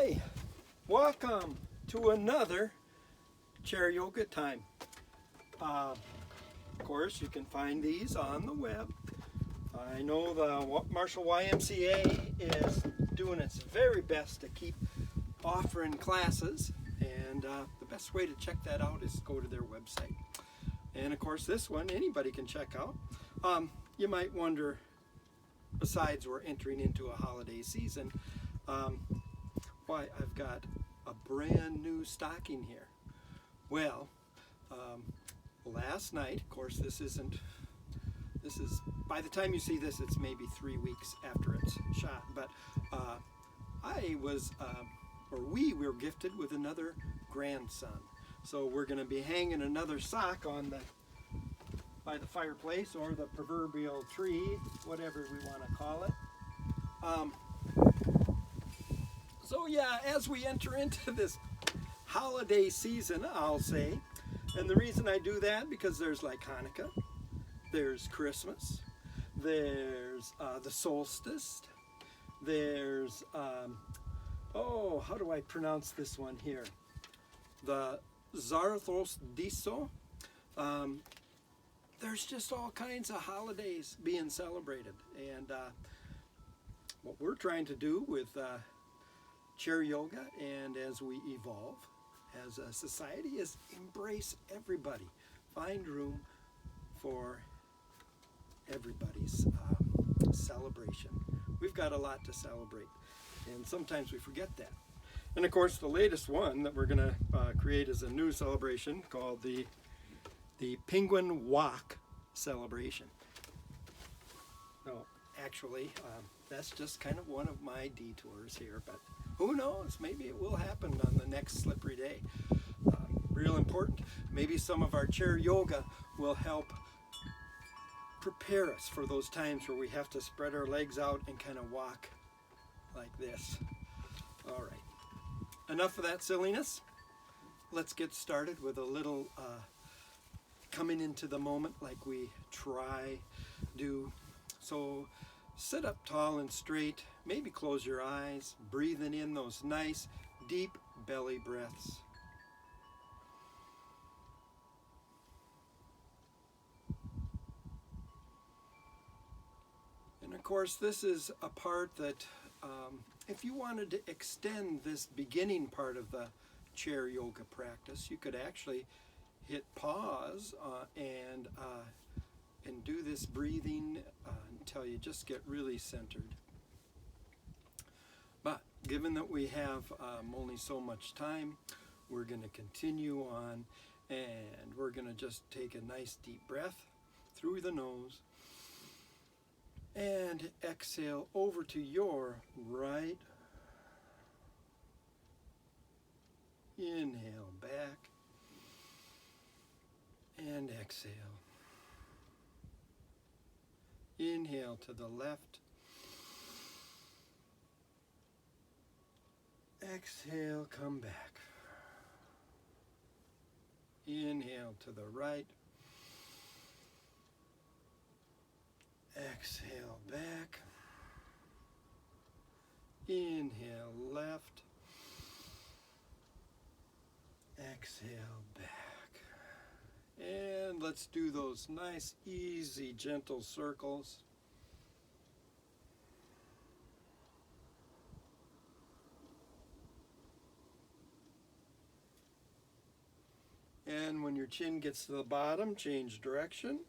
Hi, welcome to another chair yoga time. Of course, you can find these on the web. I know the Marshall YMCA is doing its very best to keep offering classes, and the best way to check that out is go to their website. And of course, this one anybody can check out. You might wonder, besides we're entering into a holiday season, why I've got a brand new stocking here. Well, last night, of course this is, by the time you see this, it's maybe 3 weeks after it's shot, but we were gifted with another grandson. So we're going to be hanging another sock by the fireplace or the proverbial tree, whatever we want to call it. So yeah, as we enter into this holiday season, I'll say, and the reason I do that because there's like Hanukkah, there's Christmas, there's the solstice, there's how do I pronounce this one here? The Zarathostra. There's just all kinds of holidays being celebrated, and what we're trying to do with chair yoga, and as we evolve as a society, is embrace everybody, find room for everybody's celebration. We've got a lot to celebrate, and sometimes we forget that. And of course, the latest one that we're going to create is a new celebration called the Penguin Walk celebration. No, actually, that's just kind of one of my detours here, but who knows, maybe it will happen on the next slippery day. Real important, maybe some of our chair yoga will help prepare us for those times where we have to spread our legs out and kind of walk like this. All right, enough of that silliness. Let's get started with a little coming into the moment like we do. So sit up tall and straight, maybe close your eyes, breathing in those nice deep belly breaths. And of course, this is a part that if you wanted to extend this beginning part of the chair yoga practice, you could actually hit pause and do this breathing until you just get really centered. But given that we have only so much time, we're going to continue on, and we're going to just take a nice deep breath through the nose and exhale over to your right. Inhale back and exhale. Inhale to the left. Exhale, come back. Inhale to the right. Exhale back. Inhale left. Exhale back. And let's do those nice, easy, gentle circles. And when your chin gets to the bottom, change direction.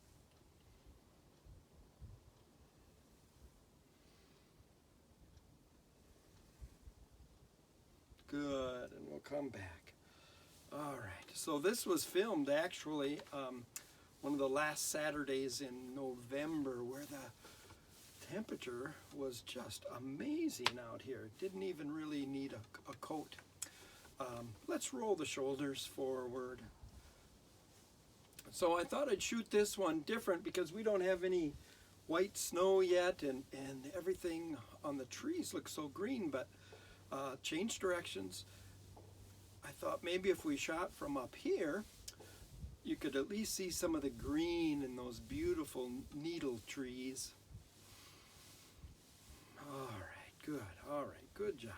Good, and we'll come back. All right, so this was filmed actually one of the last Saturdays in November, where the temperature was just amazing out here. Didn't even really need a coat. Let's roll the shoulders forward. So I thought I'd shoot this one different because we don't have any white snow yet, and everything on the trees looks so green, but change directions. I thought maybe if we shot from up here, you could at least see some of the green in those beautiful needle trees. All right, good job.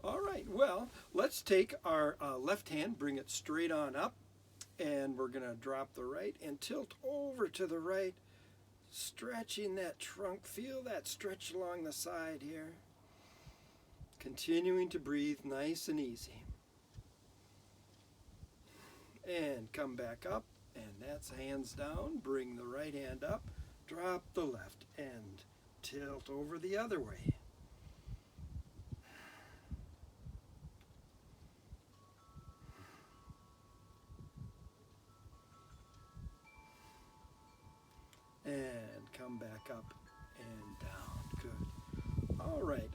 All right, well, let's take our left hand, bring it straight on up, and we're going to drop the right and tilt over to the right, stretching that trunk. Feel that stretch along the side here. Continuing to breathe nice and easy. And come back up, and that's hands down. Bring the right hand up, drop the left, and tilt over the other way. And come back up and down. Good. All right.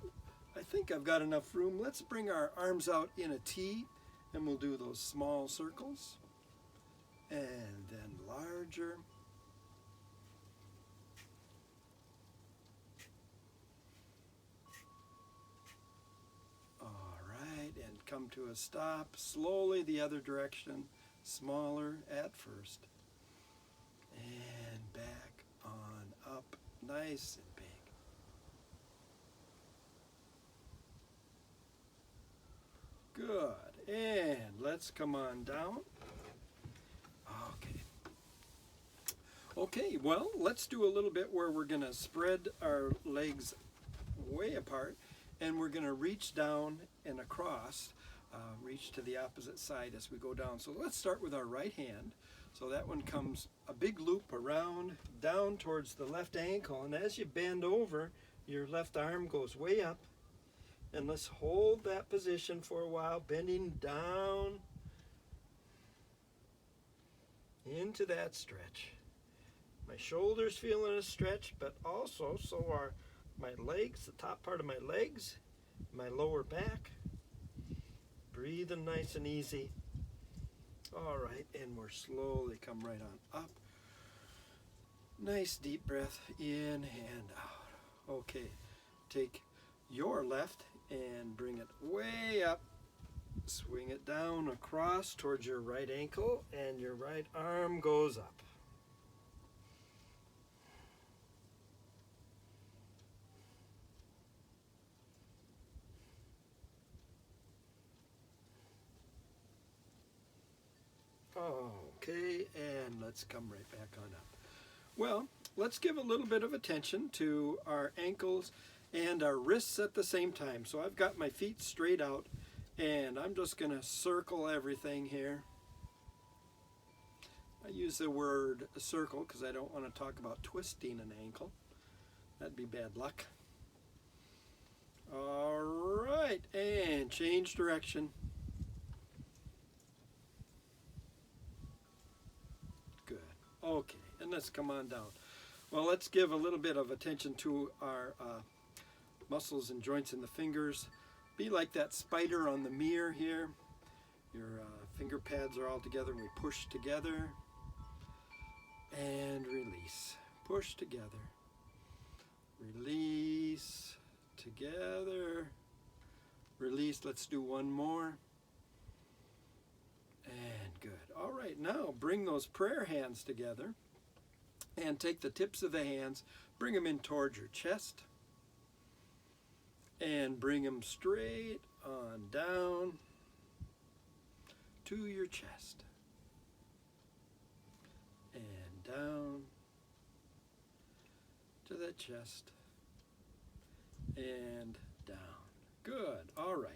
I think I've got enough room. Let's bring our arms out in a T, and we'll do those small circles. And then larger. All right, and come to a stop. Slowly the other direction. Smaller at first. And back on up. Nice and big. Good. And let's come on down. Okay. Okay, well, let's do a little bit where we're going to spread our legs way apart, and we're going to reach down and across, reach to the opposite side as we go down. So let's start with our right hand. So that one comes a big loop around, down towards the left ankle, and as you bend over, your left arm goes way up. And let's hold that position for a while, bending down into that stretch. My shoulders feeling a stretch, but also so are my legs, the top part of my legs, my lower back. Breathing nice and easy. All right, and we're slowly come right on up. Nice deep breath in and out. Okay, take your left and bring it way up. Swing it down across towards your right ankle, and your right arm goes up. Okay, and let's come right back on up. Well, let's give a little bit of attention to our ankles and our wrists at the same time. So I've got my feet straight out, and I'm just going to circle everything here. I use the word circle because I don't want to talk about twisting an ankle. That'd be bad luck. All right, and change direction. Good. Okay, and let's come on down. Well, let's give a little bit of attention to our muscles and joints in the fingers. Be like that spider on the mirror here. Your finger pads are all together, and we push together and release. Push together. Release together. Release. Let's do one more. And good. All right, now bring those prayer hands together and take the tips of the hands, bring them in towards your chest, and bring them straight on down to your chest. And down to the chest and down. Good. All right.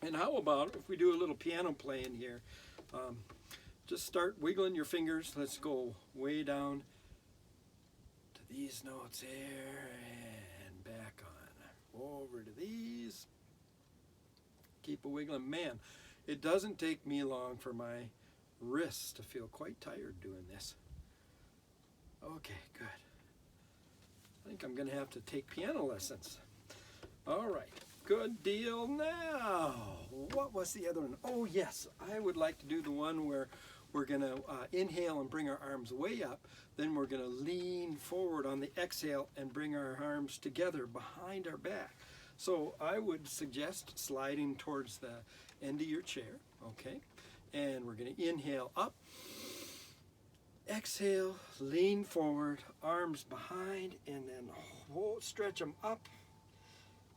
And how about if we do a little piano playing here? Just start wiggling your fingers. Let's go way down to these notes here and back on. Over to these. Keep a wiggling. Man, it doesn't take me long for my wrists to feel quite tired doing this. Okay, good. I think I'm going to have to take piano lessons. All right, good deal. Now, what was the other one? Oh, yes, I would like to do the one where we're going to inhale and bring our arms way up. Then we're going to lean forward on the exhale and bring our arms together behind our back. So I would suggest sliding towards the end of your chair, okay? And we're going to inhale up. Exhale, lean forward, arms behind, and then hold, stretch them up.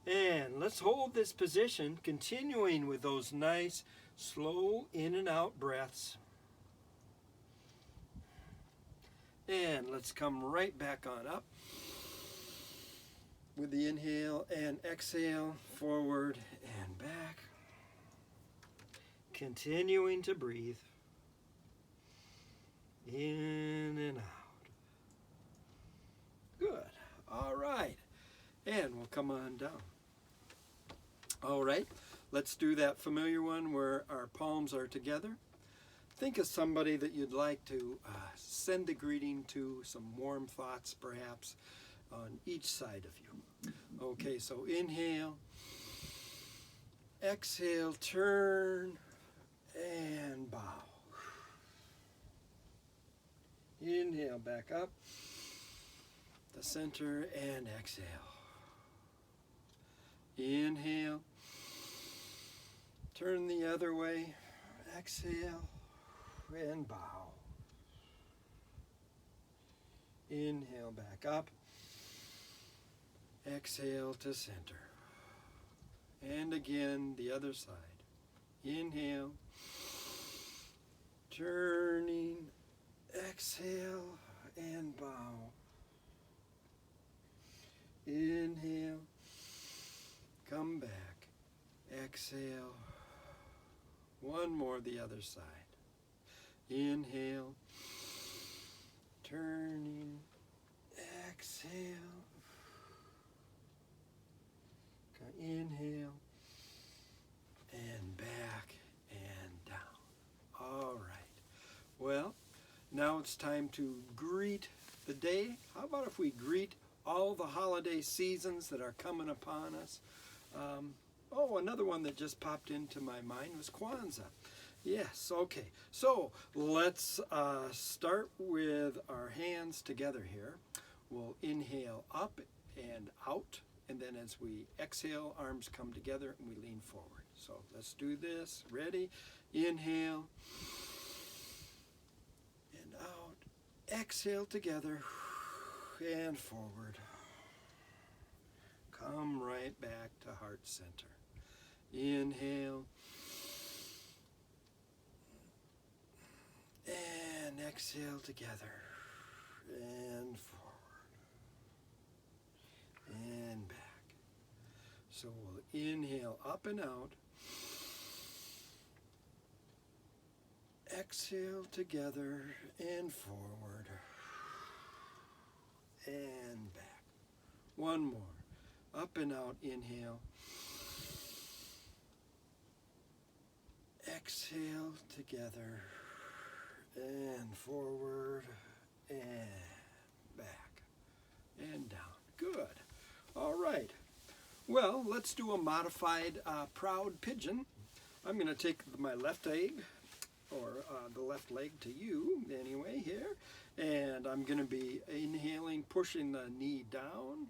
And let's hold this position, continuing with those nice, slow in and out breaths. And let's come right back on up with the inhale and exhale, forward and back. Continuing to breathe in and out. Good. All right. And we'll come on down. All right. Let's do that familiar one where our palms are together. Think of somebody that you'd like to send a greeting to, some warm thoughts perhaps on each side of you. Okay, so inhale, exhale, turn, and bow. Inhale, back up, the center, and exhale. Inhale, turn the other way, exhale, and bow. Inhale, back up, exhale to center. And again, the other side. Inhale, turning, exhale, and bow. Inhale, come back, exhale. One more, the other side. Inhale, turning, exhale. Inhale, and back and down. All right. Well, now it's time to greet the day. How about if we greet all the holiday seasons that are coming upon us? Another one that just popped into my mind was Kwanzaa. Yes, okay. So let's start with our hands together here. We'll inhale up and out. And then as we exhale, arms come together and we lean forward. So let's do this. Ready? Inhale and out. Exhale together and forward. Come right back to heart center. Inhale and exhale together and forward. And back. So we'll inhale up and out. Exhale together and forward. And back. One more. Up and out, inhale. Exhale together and forward and back and down. Good. All right. Well, let's do a modified proud pigeon. I'm going to take my left leg, or the left leg to you anyway here, and I'm going to be inhaling, pushing the knee down,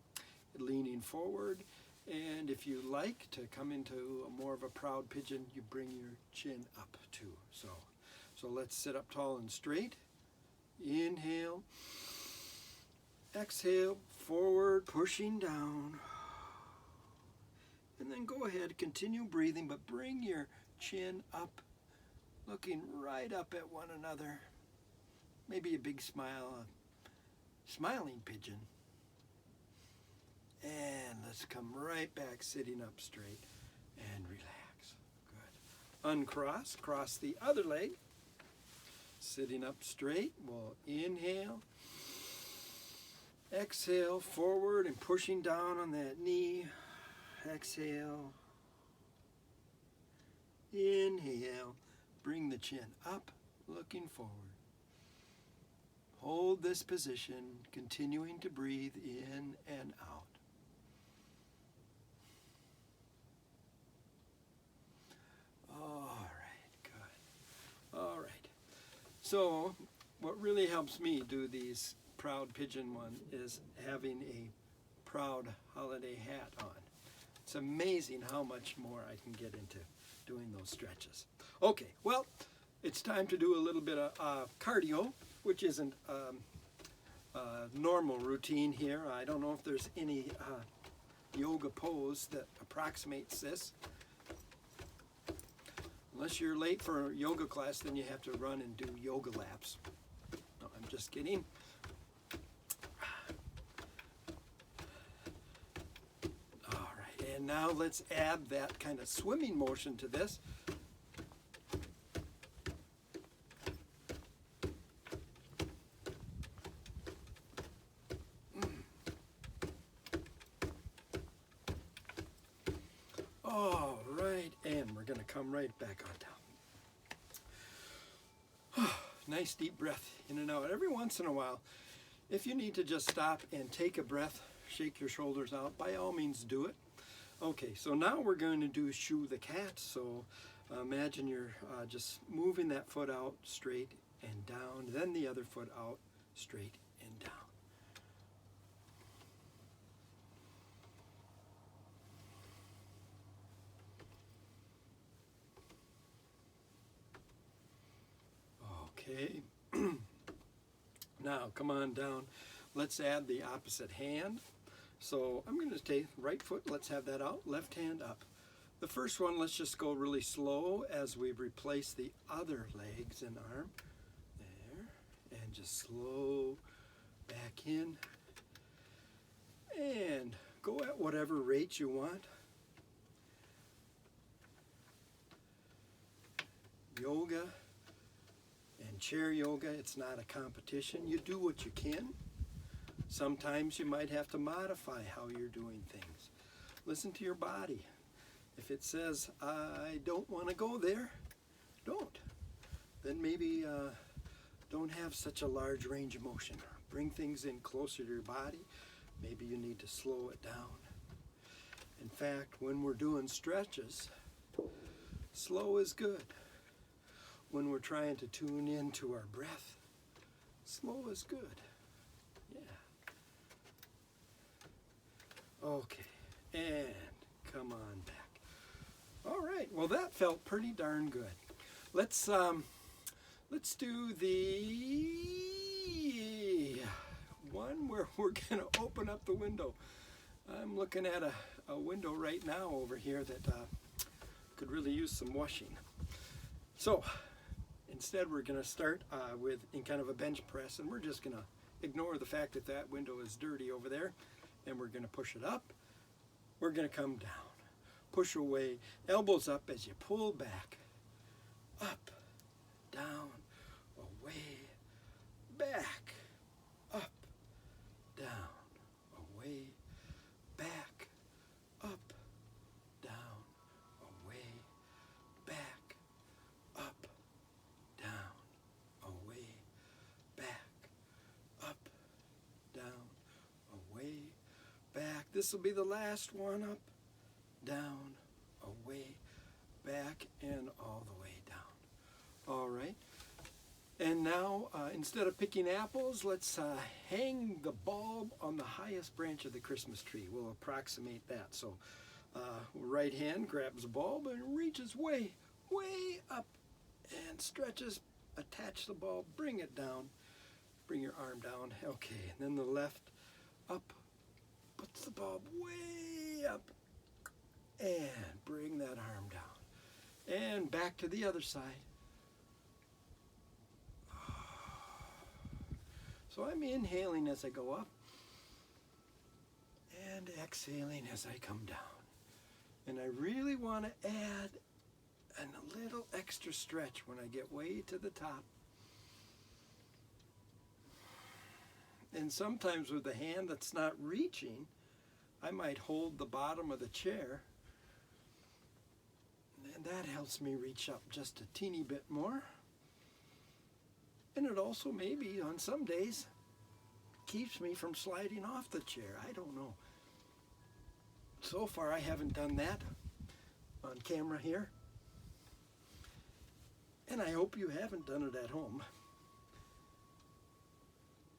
leaning forward, and if you like to come into more of a proud pigeon, you bring your chin up too. So let's sit up tall and straight. Inhale, exhale, forward, pushing down. And then go ahead, continue breathing, but bring your chin up, looking right up at one another. Maybe a big smile, a smiling pigeon. And let's come right back, sitting up straight and relax. Good. Uncross, cross the other leg. Sitting up straight, we'll inhale. Exhale, forward and pushing down on that knee. Exhale. Inhale. Bring the chin up, looking forward. Hold this position, continuing to breathe in and out. All right, good. All right. So, what really helps me do these proud pigeon one is having a proud holiday hat on. It's amazing how much more I can get into doing those stretches. Okay, well, it's time to do a little bit of cardio, which isn't a normal routine here. I don't know if there's any yoga pose that approximates this. Unless you're late for a yoga class, then you have to run and do yoga laps. No, I'm just kidding. All right, and now let's add that kind of swimming motion to this. All right, and we're going to come right back on down. Nice deep breath in and out every once in a while. If you need to just stop and take a breath, shake your shoulders out, by all means do it. Okay, so now we're going to do shoe the cat. So imagine you're just moving that foot out straight and down, then the other foot out straight and down. Okay, now come on down. Let's add the opposite hand. So I'm going to take right foot, let's have that out, left hand up. The first one, let's just go really slow as we replace the other legs and arm. There, and just slow back in. And go at whatever rate you want. Yoga and chair yoga, it's not a competition. You do what you can. Sometimes you might have to modify how you're doing things. Listen to your body. If it says, I don't want to go there, don't. Then maybe don't have such a large range of motion. Bring things in closer to your body. Maybe you need to slow it down. In fact, when we're doing stretches, slow is good. When we're trying to tune into our breath, slow is good. Yeah. Okay, and come on back. All right, well that felt pretty darn good. Let's do the one where we're gonna open up the window. I'm looking at a window right now over here that could really use some washing. So instead we're gonna start with in kind of a bench press, and we're just gonna ignore the fact that that window is dirty over there, and we're gonna push it up. We're gonna come down. Push away, elbows up as you pull back, up, down, away, back, up, down, away, back, up, down, away, back, up, down, away, back, up, down, away, back. This will be the last one. Up, down, away, back, and all the way down. All right. And now, instead of picking apples, let's hang the bulb on the highest branch of the Christmas tree. We'll approximate that. So, right hand grabs the bulb and reaches way, way up and stretches. Attach the bulb, bring it down, bring your arm down. Okay, and then the left up, puts the bulb way up, and bring that arm down. And back to the other side. So I'm inhaling as I go up and exhaling as I come down. And I really want to add a little extra stretch when I get way to the top. And sometimes with the hand that's not reaching, I might hold the bottom of the chair, and that helps me reach up just a teeny bit more. And it also maybe on some days keeps me from sliding off the chair. I don't know. So far I haven't done that on camera here. And I hope you haven't done it at home.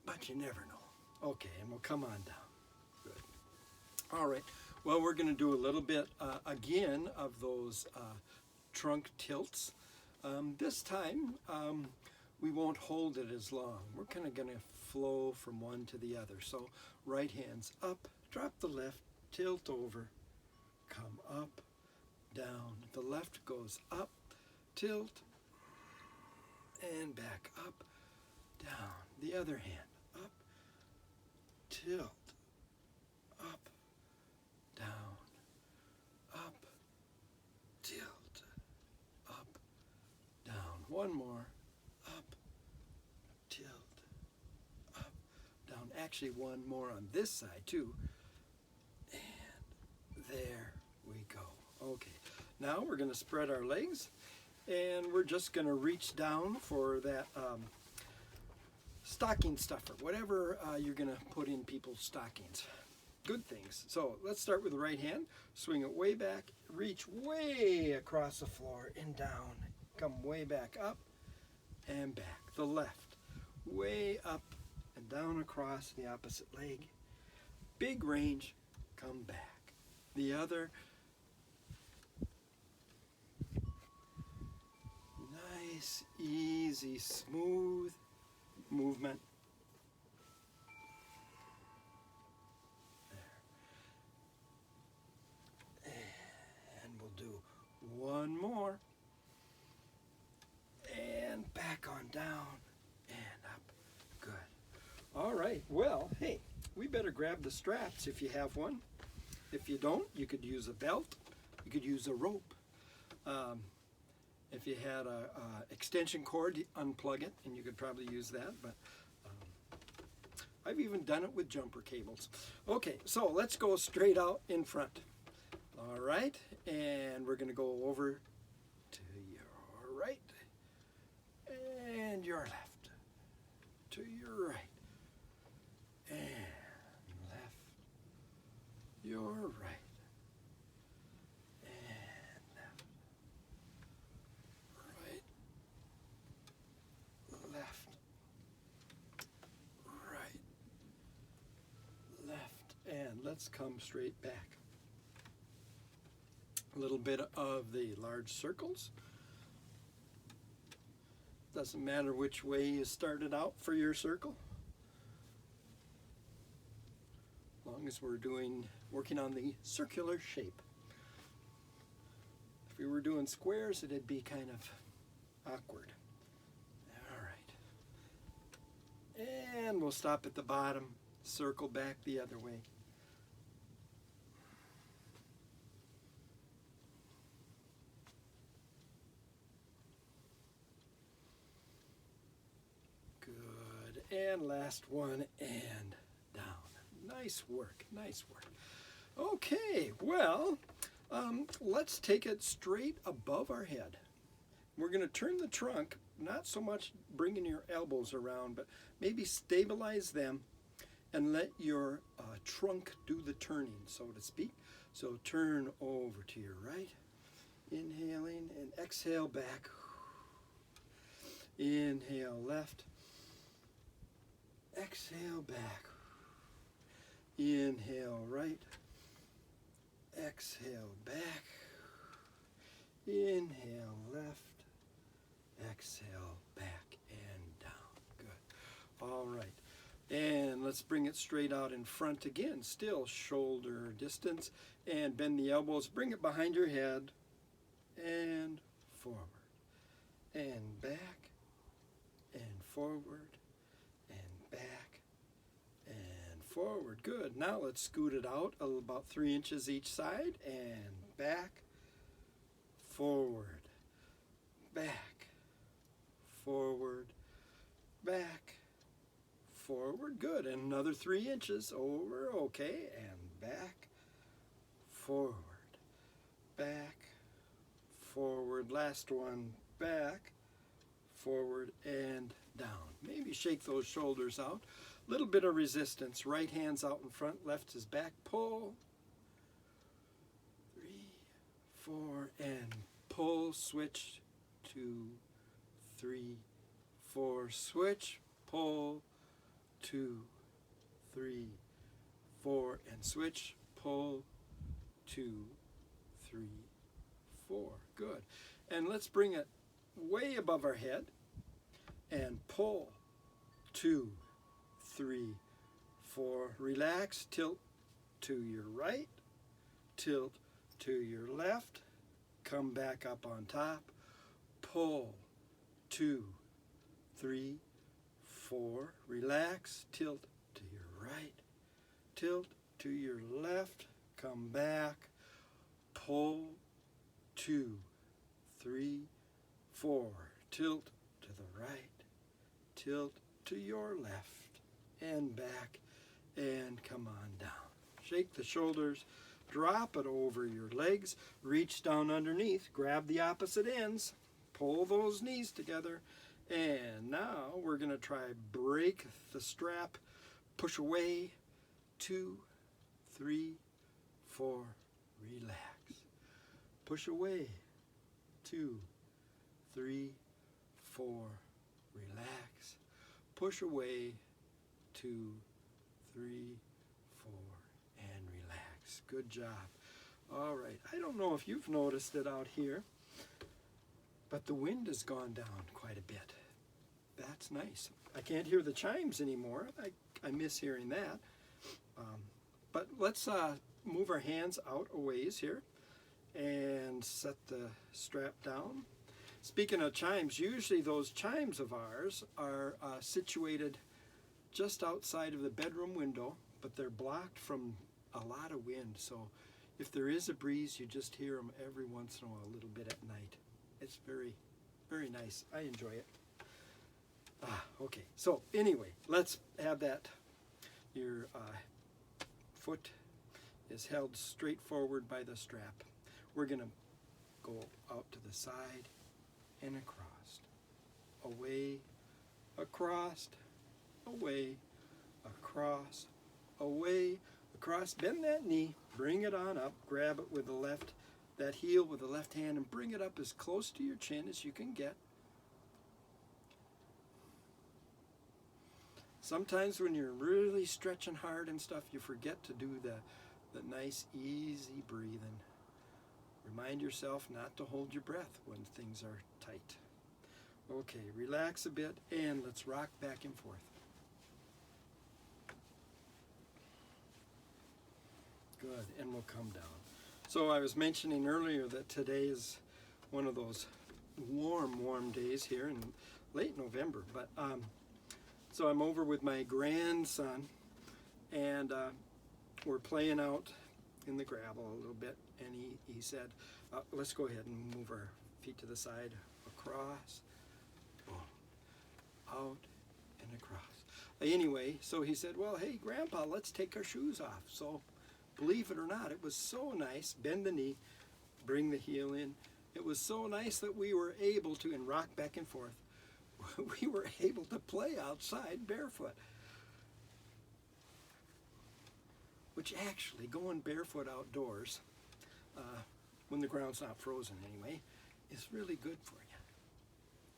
But you never know. Okay, and we'll come on down. Good. All right. Well, we're going to do a little bit again of those trunk tilts. This time, we won't hold it as long. We're kind of going to flow from one to the other. So right hand's up, drop the left tilt over, come up, down. The left goes up, tilt, and back up, down. The other hand, up, tilt, up, down, up, tilt, up, down. One more, up, tilt, up, down. Actually, one more on this side too. And there we go. Okay, now we're going to spread our legs, and we're just going to reach down for that stocking stuffer, whatever you're going to put in people's stockings. Good things. So let's start with the right hand. Swing it way back, reach way across the floor and down. Come way back up and back. The left, way up and down across the opposite leg. Big range, come back. The other, nice, easy, smooth movement. There. And we'll do one more. And back on down and up. Good. All right. Well, hey, we better grab the straps if you have one. If you don't, you could use a belt. You could use a rope. If you had a extension cord, you unplug it, and you could probably use that. But I've even done it with jumper cables. Okay, so let's go straight out in front. All right, and we're going to go over to your right and your left, to your right and left, your right and left, right, left, right, left, and let's come straight back. A little bit of the large circles. Doesn't matter which way you started out for your circle. As long as we're working on the circular shape. If we were doing squares, it'd be kind of awkward. All right. And we'll stop at the bottom, circle back the other way. And last one, and down. Nice work, nice work. Okay, well, let's take it straight above our head. We're going to turn the trunk, not so much bringing your elbows around, but maybe stabilize them and let your trunk do the turning, so to speak. So turn over to your right, inhaling, and exhale back. Inhale left. Exhale back. Inhale right. Exhale back. Inhale left. Exhale back and down. Good. All right. And let's bring it straight out in front again. Still shoulder distance. And bend the elbows. Bring it behind your head. And forward. And back. And forward. Back and forward. Good. Now let's scoot it out about 3 inches each side and back, forward, back, forward, back, forward. Good. And another 3 inches over. Okay. And back, forward, back, forward. Last one. Back, forward, and down. Maybe shake those shoulders out. A little bit of resistance. Right hand's out in front, left is back. Pull. 3, 4, and pull. Switch. 2, 3, 4. Switch. Pull. 2, 3, 4, and switch. Pull. 2, 3, 4. Good. And let's bring it way above our head. And pull. 2, 3, 4. Relax. Tilt to your right tilt to your left, come back up on top, pull, 2, 3, 4, relax, tilt to your right, tilt to your left, come back, pull, 2, 3, 4, tilt to the right, tilt to your left, and back, and come on down. Shake the shoulders, drop it over your legs, reach down underneath, grab the opposite ends, pull those knees together, and now we're going to try break the strap, push away, 2, 3, 4, relax. Push away, 2, 3, 4, relax. Push away, 2, 3, 4, and relax. Good job. All right, I don't know if you've noticed it out here, but the wind has gone down quite a bit. That's nice. I can't hear the chimes anymore. I miss hearing that. But let's move our hands out a ways here and set the strap down. Speaking of chimes, usually those chimes of ours are situated just outside of the bedroom window, but they're blocked from a lot of wind. So if there is a breeze, you just hear them every once in a while, a little bit at night. It's very, very nice. I enjoy it. Okay, so anyway, let's have that. Your foot is held straight forward by the strap. We're going to go out to the side and across. Away, across, away, across, away, across. Bend that knee, bring it on up, grab it with the left, that heel with the left hand, and bring it up as close to your chin as you can get. Sometimes when you're really stretching hard and stuff, you forget to do the nice, easy breathing. Remind yourself not to hold your breath when things are tight. Okay, relax a bit, and let's rock back and forth. Good, and we'll come down. So I was mentioning earlier that today is one of those warm days here in late November, but so I'm over with my grandson, and we're playing out in the gravel a little bit, and he said, let's go ahead and move our feet to the side, across, boom, out, and across. Anyway, so he said, well, hey, Grandpa, let's take our shoes off. So believe it or not, it was so nice. Bend the knee, bring the heel in. It was so nice that we were able to, and rock back and forth, we were able to play outside barefoot. Which actually, going barefoot outdoors, when the ground's not frozen anyway, is really good for you.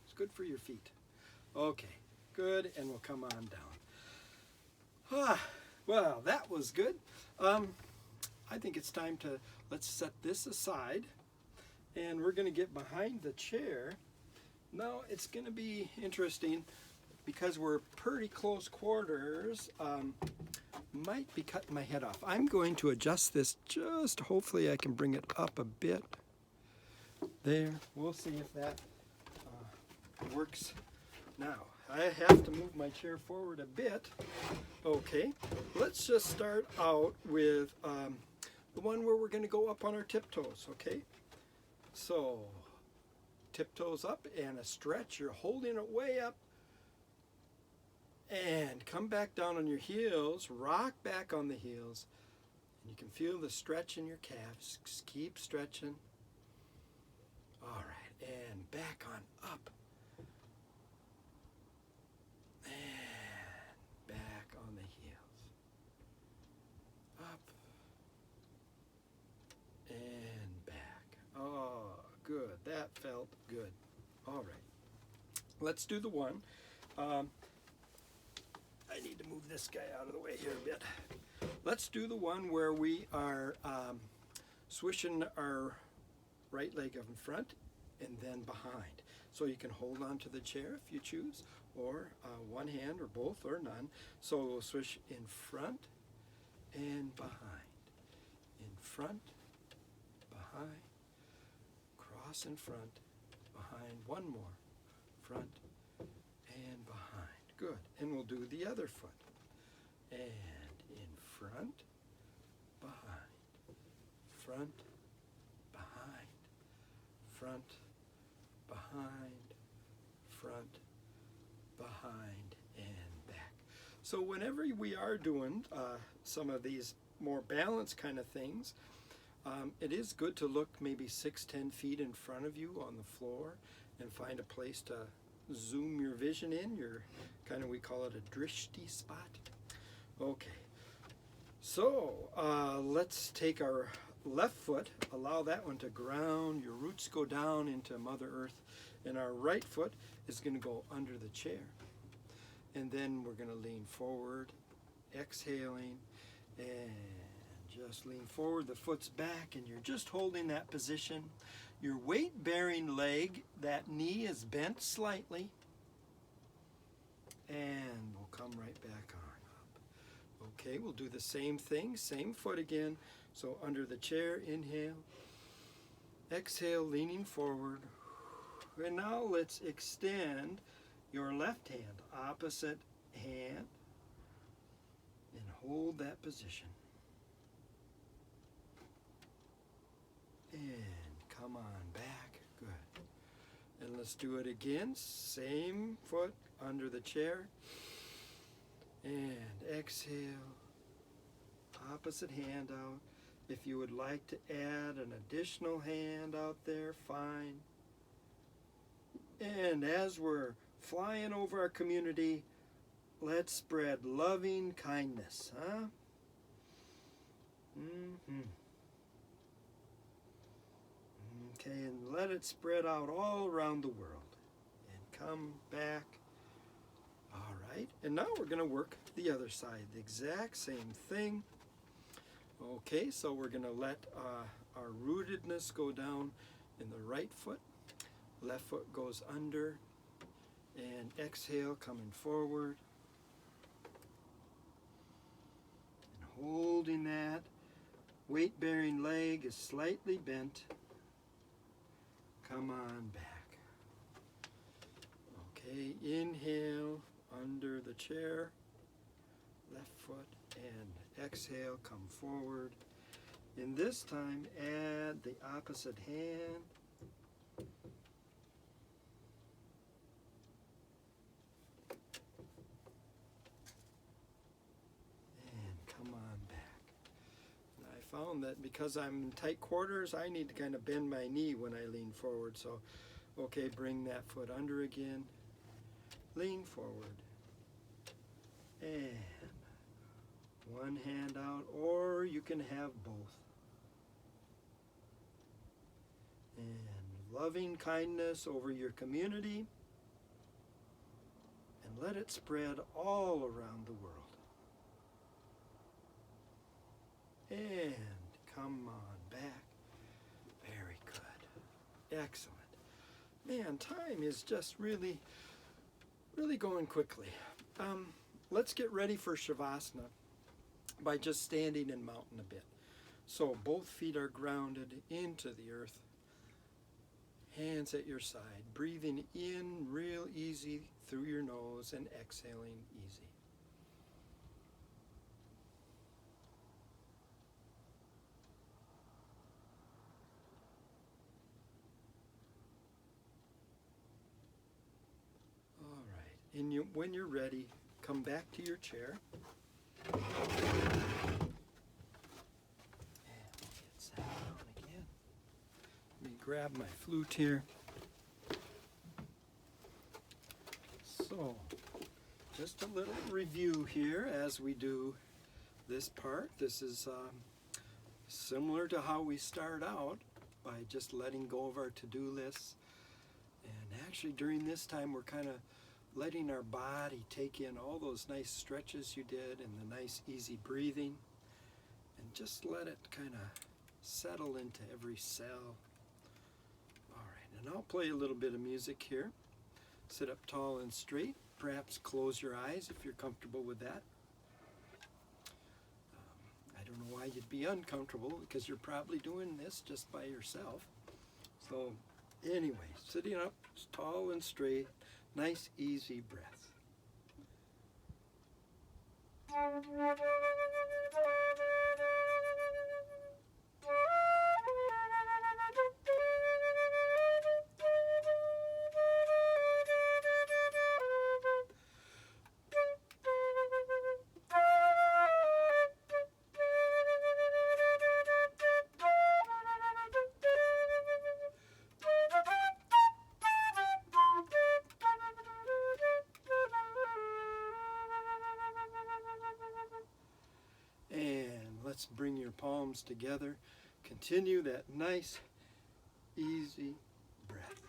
It's good for your feet. Okay, good, and we'll come on down. Well, that was good. I think it's time to, let's set this aside, and we're going to get behind the chair. Now, it's going to be interesting because we're pretty close quarters. Might be cutting my head off. I'm going to adjust this just, hopefully I can bring it up a bit. There, we'll see if that works. Now, I have to move my chair forward a bit. Okay, let's just start out with the one where we're going to go up on our tiptoes, okay? So, tiptoes up and a stretch. You're holding it way up. And come back down on your heels, rock back on the heels, and you can feel the stretch in your calves. Just keep stretching. All right, and back on up. And back on the heels. Up. And back. Oh, good. That felt good. All right. Let's do the one. I need to move this guy out of the way here a bit. Let's do the one where we are swishing our right leg up in front and then behind. So you can hold on to the chair if you choose, or one hand or both or none. So we'll swish in front and behind. In front behind, cross in front, behind, one more, front and behind. Good. And we'll do the other foot. And in front, behind, front, behind, front, behind, front, behind, and back. So whenever we are doing some of these more balanced kind of things, it is good to look maybe 6-10 feet in front of you on the floor and find a place to zoom your vision in, your kind of, we call it a drishti spot. Okay, so let's take our left foot, allow that one to ground, your roots go down into Mother Earth, and our right foot is going to go under the chair. And then we're going to lean forward, exhaling, and just lean forward, the foot's back, and you're just holding that position. Your weight-bearing leg, that knee is bent slightly, and we'll come right back on up. Okay, we'll do the same thing, same foot again. So under the chair, inhale, exhale, leaning forward. And now let's extend your left hand, opposite hand, and hold that position. And come on back, good. And let's do it again, same foot under the chair, and exhale, opposite hand out. If you would like to add an additional hand out there, fine. And as we're flying over our community, let's spread loving kindness, huh? Okay, and let it spread out all around the world. And come back. All right, and now we're going to work the other side, the exact same thing. Okay, so we're going to let our rootedness go down in the right foot. Left foot goes under. And exhale, coming forward. And holding that. Weight-bearing leg is slightly bent. Come on back. Okay, inhale under the chair. Left foot and exhale, come forward. And this time, add the opposite hand. And come on back. And I found that because I'm in tight quarters, I need to kind of bend my knee when I lean forward. So, okay, bring that foot under again. Lean forward. And one hand out, or you can have both. And loving kindness over your community, and let it spread all around the world. And come on back. Very good. Excellent. Man, time is just really going quickly. Let's get ready for Shavasana by just standing and mounting a bit. So both feet are grounded into the earth. Hands at your side. Breathing in real easy through your nose and exhaling easy. All right. And when you're ready, come back to your chair. And we'll get sat down again. Let me grab my flute here. So, just a little review here as we do this part. This is similar to how we start out by just letting go of our to-do lists. And actually during this time we're kind of letting our body take in all those nice stretches you did and the nice easy breathing, and just let it kind of settle into every cell. All right, and I'll play a little bit of music here. Sit up tall and straight. Perhaps close your eyes if you're comfortable with that. I don't know why you'd be uncomfortable because you're probably doing this just by yourself. So anyway, sitting up tall and straight, nice easy breath. And let's bring your palms together. Continue that nice, easy breath.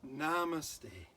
Namaste.